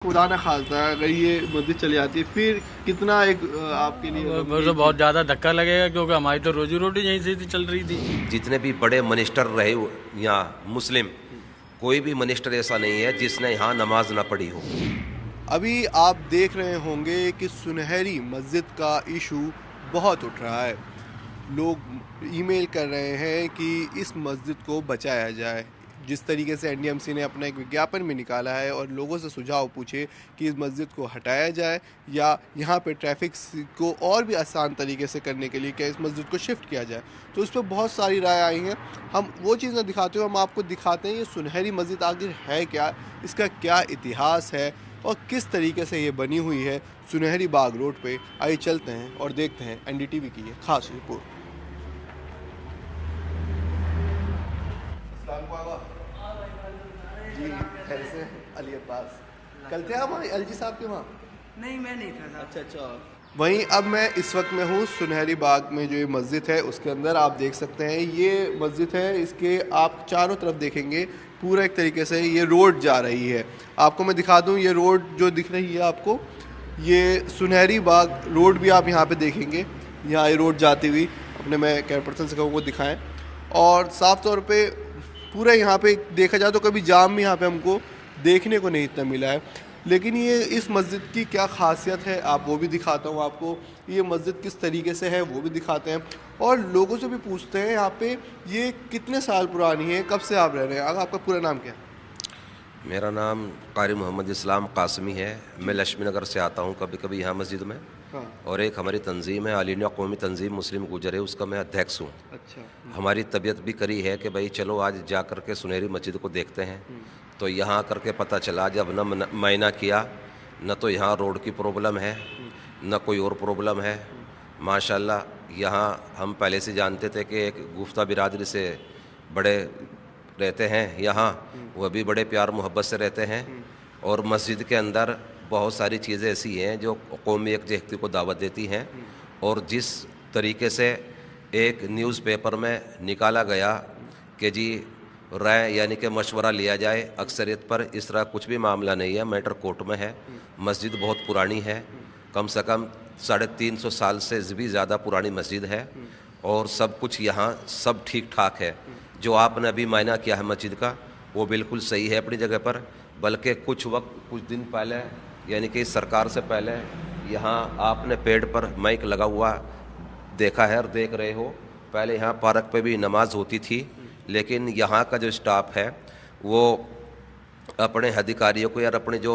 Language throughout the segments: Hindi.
खुदा न खास्ता अगर ये मस्जिद चली जाती है फिर कितना एक आपके लिए तो बहुत ज़्यादा धक्का लगेगा, क्योंकि हमारी तो रोजी रोटी यहीं से चल रही थी। जितने भी बड़े मिनिस्टर रहे यहाँ मुस्लिम, कोई भी मिनिस्टर ऐसा नहीं है जिसने यहाँ नमाज ना पढ़ी हो। अभी आप देख रहे होंगे कि सुनहरी मस्जिद का इशू बहुत उठ रहा है। लोग ईमेल कर रहे हैं कि इस मस्जिद को बचाया जाए। जिस तरीके से एनडीएमसी ने अपना एक विज्ञापन भी निकाला है और लोगों से सुझाव पूछे कि इस मस्जिद को हटाया जाए या यहाँ पे ट्रैफिक को और भी आसान तरीके से करने के लिए क्या इस मस्जिद को शिफ्ट किया जाए, तो इस पर बहुत सारी राय आई हैं। हम वो चीज़ें दिखाते हुए हम आपको दिखाते हैं ये सुनहरी मस्जिद आखिर है क्या, इसका क्या इतिहास है और किस तरीके से ये बनी हुई है सुनहरी बाग रोड पे। आइए चलते हैं और देखते हैं एनडीटीवी की ये खास रिपोर्ट। जी खैर से अली अब्बास कल थे आप एलजी साहब के वहाँ? नहीं, मैं नहीं था। अच्छा। वहीं अब मैं इस वक्त में हूँ सुनहरी बाग में, जो ये मस्जिद है उसके अंदर। आप देख सकते हैं ये मस्जिद है, इसके आप चारों तरफ देखेंगे पूरा एक तरीके से ये रोड जा रही है। आपको मैं दिखा दूँ, ये रोड जो दिख रही है आपको, ये सुनहरी बाग रोड भी आप यहाँ पे देखेंगे। यहाँ ये रोड जाती हुई अपने मैं कैमरा पर्सन से कहूँ वो दिखाएं, और साफ़ तौर पे पूरा यहाँ पे देखा जाए तो कभी जाम भी यहाँ पे हमको देखने को नहीं इतना मिला है। लेकिन ये इस मस्जिद की क्या खासियत है आप वो भी दिखाता हूँ आपको। ये मस्जिद किस तरीके से है वो भी दिखाते हैं और लोगों से भी पूछते हैं यहाँ पे ये कितने साल पुरानी है, कब से आप रह रहे हैं। आपका पूरा नाम क्या है? मेरा नाम कारी मोहम्मद इस्लाम कासमी है। मैं लक्ष्मी नगर से आता हूँ कभी कभी यहाँ मस्जिद में। हाँ। और एक हमारी तंजीम है आल इंडिया कौमी तंजीम मुस्लिम गुजर है, उसका मैं अध्यक्ष हूँ। अच्छा। हमारी तबीयत भी करी है कि भाई चलो आज जा कर के सुनहरी मस्जिद को देखते हैं। तो यहाँ करके पता चला, जब न मायना किया, न तो यहाँ रोड की प्रॉब्लम है न कोई और प्रॉब्लम है। माशाल्लाह यहाँ हम पहले से जानते थे कि एक गुफ्ता बिरादरी से बड़े रहते हैं यहाँ, वह भी बड़े प्यार मोहब्बत से रहते हैं। और मस्जिद के अंदर बहुत सारी चीज़ें ऐसी हैं जो कौमी यकजहती को दावत देती हैं। और जिस तरीके से एक न्यूज़पेपर में निकाला गया कि जी राय यानी कि मशवरा लिया जाए अक्सरियत पर, इस तरह कुछ भी मामला नहीं है। मैटर कोर्ट में है। मस्जिद बहुत पुरानी है, कम से कम 350 साल से भी ज़्यादा पुरानी मस्जिद है। और सब कुछ यहाँ सब ठीक ठाक है। जो आपने अभी मायना किया है मस्जिद का वो बिल्कुल सही है अपनी जगह पर। बल्कि कुछ दिन पहले यानी कि सरकार से पहले यहाँ आपने पेड़ पर माइक लगा हुआ देखा है और देख रहे हो। पहले यहाँ पार्क पे भी नमाज होती थी, लेकिन यहाँ का जो स्टाफ है वो अपने अधिकारियों को या अपनी जो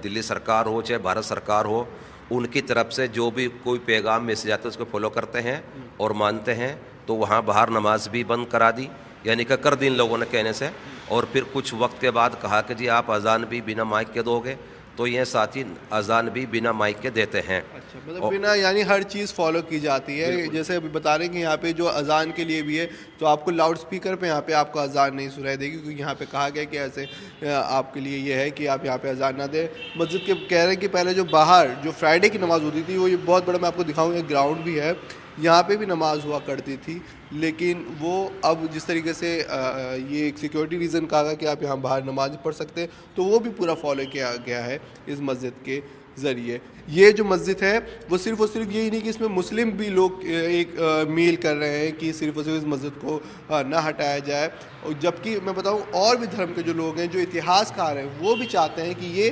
दिल्ली सरकार हो चाहे भारत सरकार हो, उनकी तरफ से जो भी कोई पैगाम मैसेज आता है उसको फॉलो करते हैं और मानते हैं। तो वहाँ बाहर नमाज भी बंद करा दी, यानी कि कर दी इन लोगों ने कहने से। और फिर कुछ वक्त के बाद कहा कि जी आप अजान भी बिना माइक के दोगे, तो ये साथी अजान भी बिना माइक के देते हैं। अच्छा, मतलब बिना यानी हर चीज़ फॉलो की जाती है। जैसे अभी बता रहे हैं कि यहाँ पे जो अजान के लिए भी है, तो आपको लाउड स्पीकर पे यहाँ पे आपको अजान नहीं सुनाई देगी, क्योंकि यहाँ पे कहा गया कि ऐसे आपके लिए ये है कि आप यहाँ पे अजान ना दें। मस्जिद के कह रहे हैं कि पहले जो बाहर जो फ्राइडे की नमाज़ होती थी वो ये बहुत बड़ा मैं आपको दिखाऊँ, एक ग्राउंड भी है, यहाँ पे भी नमाज हुआ करती थी। लेकिन वो अब जिस तरीके से ये एक सिक्योरिटी रीज़न कहा गया कि आप यहाँ बाहर नमाज पढ़ सकते हैं, तो वो भी पूरा फॉलो किया गया है इस मस्जिद के ज़रिए। ये जो मस्जिद है वो सिर्फ और सिर्फ यही नहीं कि इसमें मुस्लिम भी लोग एक मील कर रहे हैं कि सिर्फ और सिर्फ इस मस्जिद को ना हटाया जाए, और जबकि मैं बताऊं और भी धर्म के जो लोग हैं, जो इतिहासकार हैं, वो भी चाहते हैं कि ये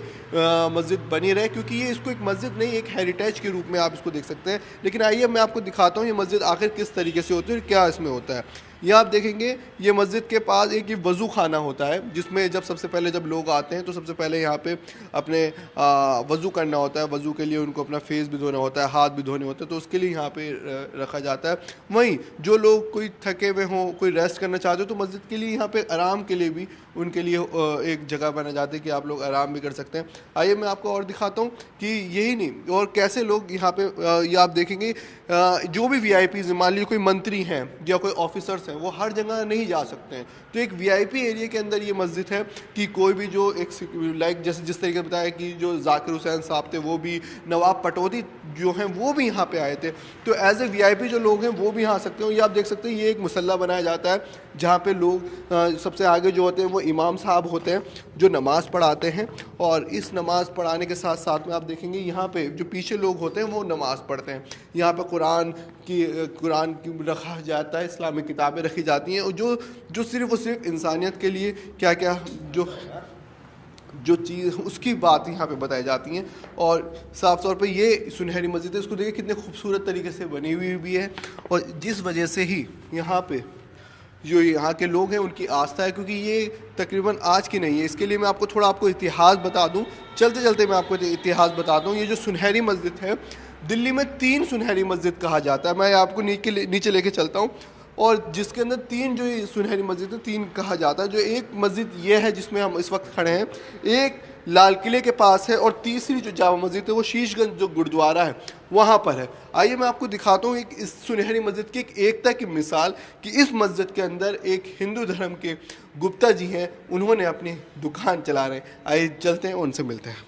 मस्जिद बनी रहे, क्योंकि ये इसको एक मस्जिद नहीं एक हेरिटेज के रूप में आप इसको देख सकते हैं। लेकिन आइए मैं आपको दिखाता हूँ ये मस्जिद आखिर किस तरीके से होती है और क्या इसमें होता है। ये आप देखेंगे ये मस्जिद के पास एक ये वज़ू खाना होता है, जिसमें जब सबसे पहले जब लोग आते हैं तो सबसे पहले यहाँ पे अपने वज़ू करना होता है। वज़ू के लिए उनको अपना फेस भी धोना होता है, हाथ भी धोने होते हैं, तो उसके लिए यहाँ पे रखा जाता है। वहीं जो लोग कोई थके हुए हों, कोई रेस्ट करना चाहते हो, तो मस्जिद के लिए यहाँ पे आराम के लिए भी उनके लिए एक जगह बना जाती है कि आप लोग आराम भी कर सकते हैं। आइए मैं आपको और दिखाता हूँ कि यही नहीं और कैसे लोग यहाँ पे ये आप देखेंगे जो भी VIPs, मान लीजिए कोई मंत्री हैं या कोई ऑफिसर्स हैं, वो हर जगह नहीं जा सकते हैं। तो एक VIP एरिया के अंदर ये मस्जिद है कि कोई भी जो एक लाइक जैसे जिस तरीके से बताया कि जो जाकिर हुसैन साहब थे, वो भी नवाब पटौदी जो हैं वो भी यहाँ पे आए थे, तो एज ए VIP जो लोग हैं वो भी यहाँ आ सकते हैं। ये आप देख सकते हैं ये एक मुसल्ला बनाया जाता है जहाँ पे लोग सबसे आगे जो होते हैं वो वो इमाम साहब होते हैं जो नमाज़ पढ़ाते हैं। और इस नमाज़ पढ़ाने के साथ साथ में आप देखेंगे यहाँ पे जो पीछे लोग होते हैं वो नमाज़ पढ़ते हैं। यहाँ पे कुरान की रखा जाता है, इस्लामिक किताबें रखी जाती हैं, और जो सिर्फ़ और सिर्फ इंसानियत के लिए क्या क्या जो चीज़ उसकी बात यहाँ पे बताई जाती हैं। और साफ़ तौर पे ये सुनहरी मस्जिद है, इसको देखिए कितने खूबसूरत तरीके से बनी हुई भी है। और जिस वजह से ही यहाँ पे जो यहाँ के लोग हैं उनकी आस्था है, क्योंकि ये तकरीबन आज की नहीं है। इसके लिए मैं आपको इतिहास बता दूँ, चलते चलते मैं आपको इतिहास बता दूँ। ये जो सुनहरी मस्जिद है, दिल्ली में 3 सुनहरी मस्जिद कहा जाता है। मैं आपको नीचे लेके चलता हूँ, और जिसके अंदर 3 जो ये सुनहरी मस्जिद है 3 कहा जाता है। जो एक मस्जिद ये है जिसमें हम इस वक्त खड़े हैं, एक लाल किले के पास है, और तीसरी जो जामा मस्जिद है वो शीशगंज जो गुरुद्वारा है वहाँ पर है। आइए मैं आपको दिखाता हूँ इस सुनहरी मस्जिद की एक एकता की मिसाल, कि इस मस्जिद के अंदर एक हिंदू धर्म के गुप्ता जी हैं, उन्होंने अपनी दुकान चला रहे हैं। आइए चलते हैं, उनसे मिलते हैं।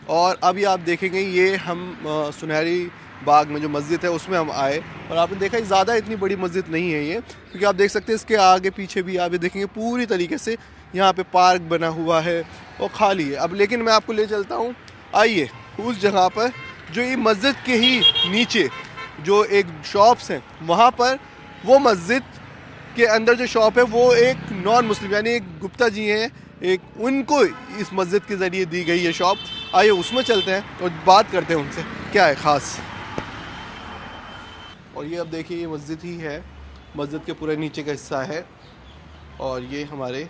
और अभी आप देखेंगे ये हम सुनहरी बाग में जो मस्जिद है उसमें हम आए, और आपने देखा ज़्यादा इतनी बड़ी मस्जिद नहीं है ये, क्योंकि आप देख सकते हैं इसके आगे पीछे भी आप देखेंगे पूरी तरीके से यहाँ पे पार्क बना हुआ है और खाली है। अब लेकिन मैं आपको ले चलता हूँ, आइए उस जगह पर जो ये मस्जिद के ही नीचे जो एक शॉप्स हैं, वहाँ पर वो मस्जिद के अंदर जो शॉप है वो एक नॉन मुस्लिम यानी एक गुप्ता जी हैं, एक उनको इस मस्जिद के ज़रिए दी गई है शॉप। आइए उसमें चलते हैं और बात करते हैं उनसे क्या है ख़ास। और ये अब देखिए ये मस्जिद ही है, मस्जिद के पूरे नीचे का हिस्सा है। और ये हमारे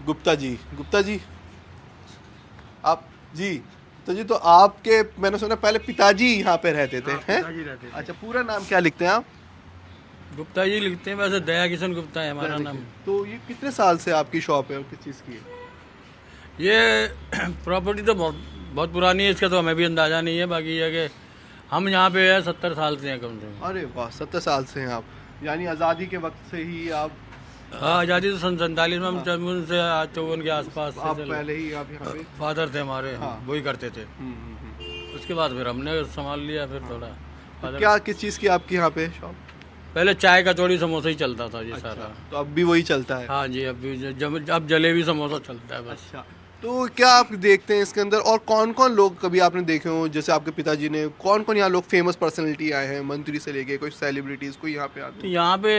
गुप्ता जी आप जी तो आपके मैंने सुना पहले पिताजी यहाँ पे रहते थे, हैं? अच्छा, पूरा नाम क्या लिखते हैं आप? गुप्ता जी लिखते हैं, वैसे दया किशन गुप्ता है हमारा नाम। तो ये कितने साल से आपकी शॉप है और किस चीज़ की है? ये प्रॉपर्टी तो बहुत पुरानी है, इसका तो हमें भी अंदाज़ा नहीं है। बाकी ये कि हम यहाँ पे है 70 साल से हैं कम से कम। अरे वाह, 70 साल से हैं आप, यानी आज़ादी के वक्त से ही आप? हाँ, आज़ादी तो 47 में, हम 54 से 54 के आसपास से आप पहले ही आप यहाँ पे? फादर थे हमारे, हाँ। वही करते थे। उसके बाद फिर हमने संभाल लिया फिर थोड़ा। तो क्या किस चीज़ की आपकी यहाँ पे शॉप? पहले चाय कचौड़ी समोसा ही चलता था जी। अच्छा, सारा। तो अब भी वही चलता है? हाँ जी, अब जलेबी समोसा चलता है बस। अच्छा, तो क्या आप देखते हैं इसके अंदर और कौन कौन लोग कभी आपने देखे हो, जैसे आपके पिताजी ने, कौन कौन यहाँ लोग फेमस पर्सनैलिटी आए हैं, मंत्री से लेके कोई सेलिब्रिटीज कोई यहाँ पे आते तो यहाँ पे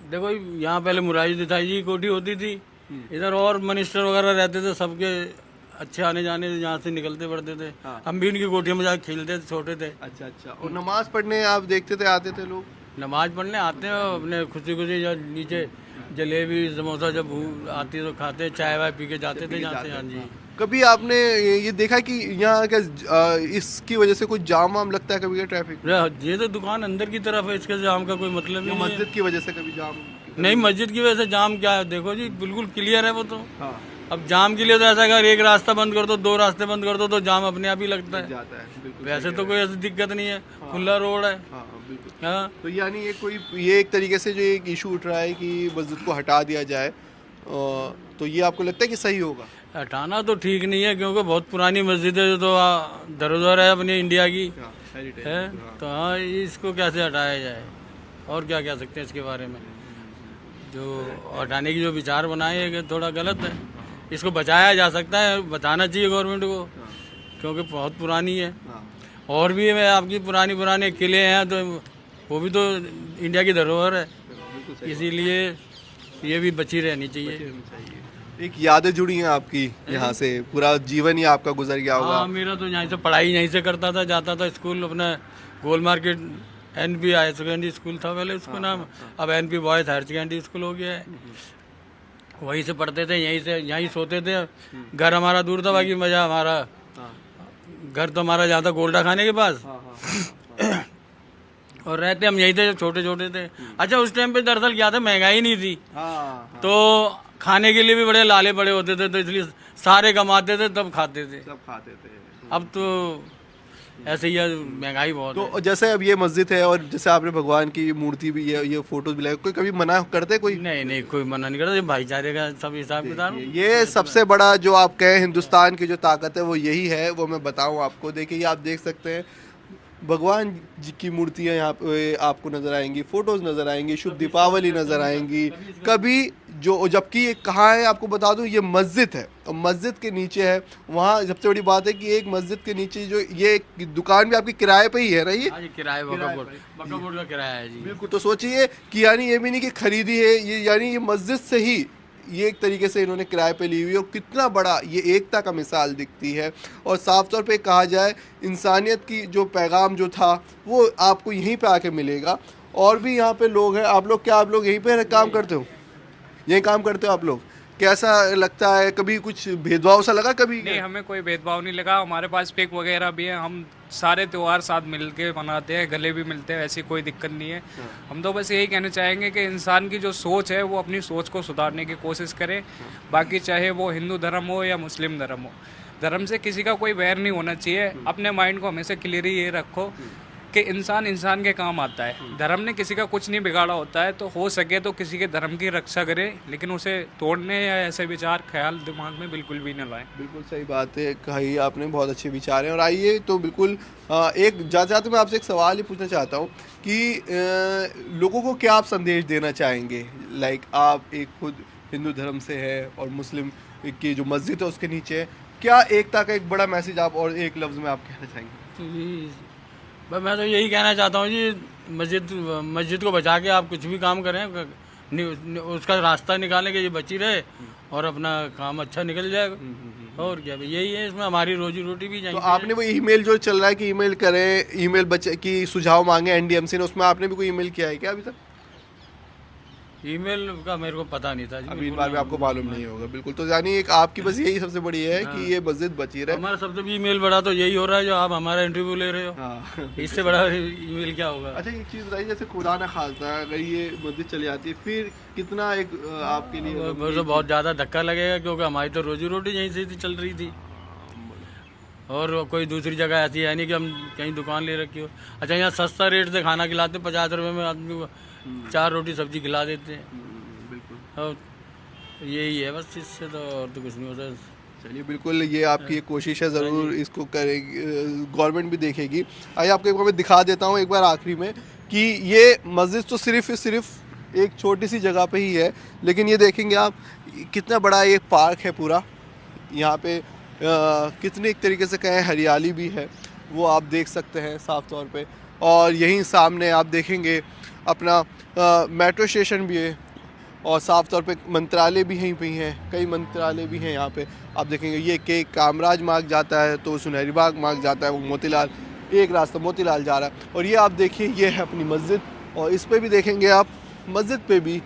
देखो, यहाँ पहले मुरारी देसाई जी की कोठी होती थी, इधर और मिनिस्टर वगैरह रहते थे, सबके अच्छे आने जाने यहाँ से निकलते पड़ते थे। हाँ। हम भी उनकी कोठियों में जाकर खेलते थे, छोटे थे। अच्छा, और नमाज पढ़ने आप देखते थे आते थे लोग? नमाज पढ़ने आते हैं अपने खुशी जब नीचे जलेबी समोसा जब आती है तो खाते, चाय वाय पी के जाते थे यहाँ से। हाँ जी। कभी आपने ये देखा कि यहाँ क्या इसकी वजह से कोई जाम वाम लगता है कभी ट्रैफिक? ये तो दुकान अंदर की तरफ है, इसके जाम का कोई मतलब नहीं है। मस्जिद की वजह से कभी जाम? नहीं, मस्जिद की वजह से जाम क्या है, देखो जी बिल्कुल क्लियर है वो तो। हाँ। अब जाम के लिए तो ऐसा अगर एक रास्ता बंद कर दो, 2 रास्ते बंद कर दो तो जाम अपने आप ही लगता है। जाता है, बिल्कुल। वैसे तो कोई ऐसी दिक्कत नहीं है, खुला रोड है। हाँ, बिल्कुल। हाँ। तो यानी ये एक तरीके से जो एक इशू उठ रहा है कि मस्जिद को हटा दिया जाए, तो ये आपको लगता है कि सही होगा? हटाना तो ठीक नहीं है, क्योंकि बहुत पुरानी मस्जिद है, जो तो धरोहर है अपनी इंडिया की है। तो हाँ, इसको कैसे हटाया जाए, और क्या कह सकते हैं इसके बारे में। जो हटाने की जो विचार बनाए हैं थोड़ा गलत है, इसको बचाया जा सकता है, बचाना चाहिए गवर्नमेंट को, क्योंकि बहुत पुरानी है। और भी है आपकी पुराने किले हैं, तो वो भी तो इंडिया की धरोहर है, इसीलिए ये भी बची रहनी चाहिए। एक यादें जुड़ी हैं आपकी यहाँ से, पूरा जीवन ही आपका गुजर गया होगा। हाँ, मेरा तो यहाँ से पढ़ाई यहीं से करता था, जाता था स्कूल अपना Gol Market NP higher secondary school था पहले उसका नाम, अब NP boys higher secondary school हो गया है। वहीं से पढ़ते थे, यहीं सोते थे। घर हमारा दूर था, बाकी मज़ा हमारा घर तो हमारा ज़्यादा गोल्डा खाने के पास, और रहते हम यहीं थे, छोटे थे। अच्छा, उस टाइम पे दरअसल क्या था, महंगाई नहीं थी, तो खाने के लिए भी बड़े लाले बड़े होते थे, तो इसलिए सारे कमाते थे तब खाते थे। अब तो ऐसे ही है, महंगाई बहुत है। तो जैसे अब ये मस्जिद है और जैसे आपने भगवान की मूर्ति भी है, ये फोटोज भी लगे, कोई कभी मना करते कोई? नहीं, कोई मना नहीं करता, ये भाईचारे का सब हिसाब किताब। ये सबसे बड़ा जो आप कहें हिंदुस्तान की जो ताकत है वो यही है, वो मैं बताऊं आपको। देखिए, ये आप देख सकते हैं भगवान जी की मूर्तियाँ यहाँ पे आपको नज़र आएंगी, फ़ोटोज़ नज़र आएंगी, शुभ दीपावली नज़र आएंगी कभी। जो जबकि ये कहाँ है आपको बता दूँ, ये मस्जिद है और मस्जिद के नीचे है। वहाँ सबसे बड़ी बात है कि एक मस्जिद के नीचे जो ये एक दुकान भी आपकी किराए पे ही है ना, ये हाँ जी, किराए बकाबोर्ड का किराया है जी। बिल्कुल। तो सोचिए कि यानी ये भी नहीं कि खरीदी है ये, यानी ये मस्जिद से ही ये एक तरीके से इन्होंने किराए पे ली हुई है। और कितना बड़ा ये एकता का मिसाल दिखती है। और साफ तौर पे कहा जाए इंसानियत की जो पैगाम जो था वो आपको यहीं पे आके मिलेगा। और भी यहाँ पे लोग हैं। आप लोग यहीं पे काम करते हो, यहीं काम करते हो आप लोग? कैसा लगता है, कभी कुछ भेदभाव सा लगा कभी? नहीं, हमें कोई भेदभाव नहीं लगा। हमारे पास पिक वगैरह भी है, हम सारे त्यौहार साथ मिल के मनाते हैं, गले भी मिलते हैं, ऐसी कोई दिक्कत नहीं है। हम तो बस यही कहना चाहेंगे कि इंसान की जो सोच है वो अपनी सोच को सुधारने की कोशिश करे। बाकी चाहे वो हिंदू धर्म हो या मुस्लिम धर्म हो, धर्म से किसी का कोई वैर नहीं होना चाहिए। अपने माइंड को हमेशा क्लियर ये रखो कि इंसान इंसान के काम आता है। धर्म ने किसी का कुछ नहीं बिगाड़ा होता है, तो हो सके तो किसी के धर्म की रक्षा करें, लेकिन उसे तोड़ने या ऐसे विचार ख्याल दिमाग में बिल्कुल भी न लाएं। बिल्कुल सही बात है कही आपने, बहुत अच्छे विचार हैं। और आइए तो बिल्कुल एक जाते मैं आपसे एक सवाल ही पूछना चाहता हूँ कि लोगों को क्या आप संदेश देना चाहेंगे? लाइक आप एक खुद हिंदू धर्म से है और मुस्लिम की जो मस्जिद है उसके नीचे है, क्या एकता का एक बड़ा मैसेज आप और एक लफ्ज़ में आप कहना चाहेंगे? बस मैं तो यही कहना चाहता हूँ जी, मस्जिद को बचा के आप कुछ भी काम करें, उसका रास्ता निकालने के ये बची रहे और अपना काम अच्छा निकल जाएगा। और क्या यही है, इसमें हमारी रोजी रोटी भी जाएगी। तो आपने वो ईमेल जो चल रहा है कि ईमेल करें, ईमेल बच्चे की सुझाव मांगे एनडीएमसी ने, उसमें आपने भी कोई ईमेल किया है क्या अभी तक? ईमेल का मेरे को पता नहीं था जी, अभी इस बार भी आपको मालूम नहीं होगा। बिल्कुल। तो यानी एक आपकी बस यही सबसे बड़ी है कि ये मस्जिद बची रहे। हमारा सबसे भी ईमेल बड़ा तो यही हो रहा है जो आप हमारा इंटरव्यू ले रहे हो। हाँ। इससे बड़ा ईमेल क्या होगा? अच्छा एक चीज़ बताइए, जैसे खुदा न खास्ता अगर ये मस्जिद चली जाती है फिर कितना एक आपके लिए मेरे तो बहुत ज़्यादा धक्का लगेगा, क्योंकि हमारी तो रोजी रोटी यहीं से चल रही थी और कोई दूसरी जगह ऐसी है नहीं कि हम कहीं दुकान ले रखी हो। अच्छा यहाँ सस्ता रेट से खाना खिलाते हैं, 50 रुपये में आदमी को 4 रोटी सब्जी खिला देते हैं। और यही है बस, इससे तो और तो कुछ नहीं होता। चलिए बिल्कुल, ये आपकी एक कोशिश है, ज़रूर इसको करेगी, गवर्नमेंट भी देखेगी। आइए आपको एक बार मैं दिखा देता हूँ एक बार आखिरी में कि ये मस्जिद तो सिर्फ एक छोटी सी जगह पे ही है, लेकिन ये देखेंगे आप कितना बड़ा एक पार्क है पूरा। यहाँ पे कितने एक तरीके से कहें हरियाली भी है, वो आप देख सकते हैं साफ तौर पे। और यहीं सामने आप देखेंगे अपना मेट्रो स्टेशन भी है और साफ तौर पे मंत्रालय भी यहीं पे ही हैं, कई मंत्रालय भी हैं यहाँ पे। आप देखेंगे ये के कामराज मार्ग जाता है तो सुनहरी बाग मार्ग जाता है, वो मोतीलाल, एक रास्ता मोतीलाल जा रहा है। और ये आप देखिए ये है अपनी मस्जिद, और इस पे भी देखेंगे आप मस्जिद पे भी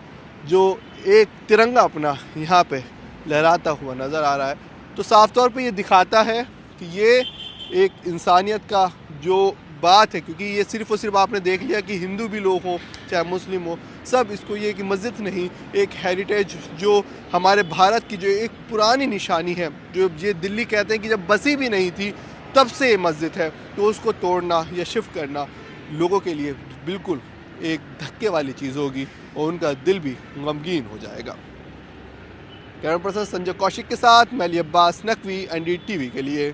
जो एक तिरंगा अपना यहाँ पे लहराता हुआ नज़र आ रहा है। तो साफ तौर पे ये दिखाता है कि ये एक इंसानियत का जो बात है, क्योंकि ये सिर्फ़ और सिर्फ आपने देख लिया कि हिंदू भी लोग हों चाहे मुस्लिम हो, सब इसको ये कि मस्जिद नहीं, एक हेरिटेज जो हमारे भारत की जो एक पुरानी निशानी है, जो ये दिल्ली कहते हैं कि जब बसी भी नहीं थी तब से ये मस्जिद है, तो उसको तोड़ना या शिफ्ट करना लोगों के लिए बिल्कुल एक धक्के वाली चीज़ होगी और उनका दिल भी गमगीन हो जाएगा। कैमरा पर्सन संजय कौशिक के साथ मैं अली अब्बास नकवी, NDTV के लिए।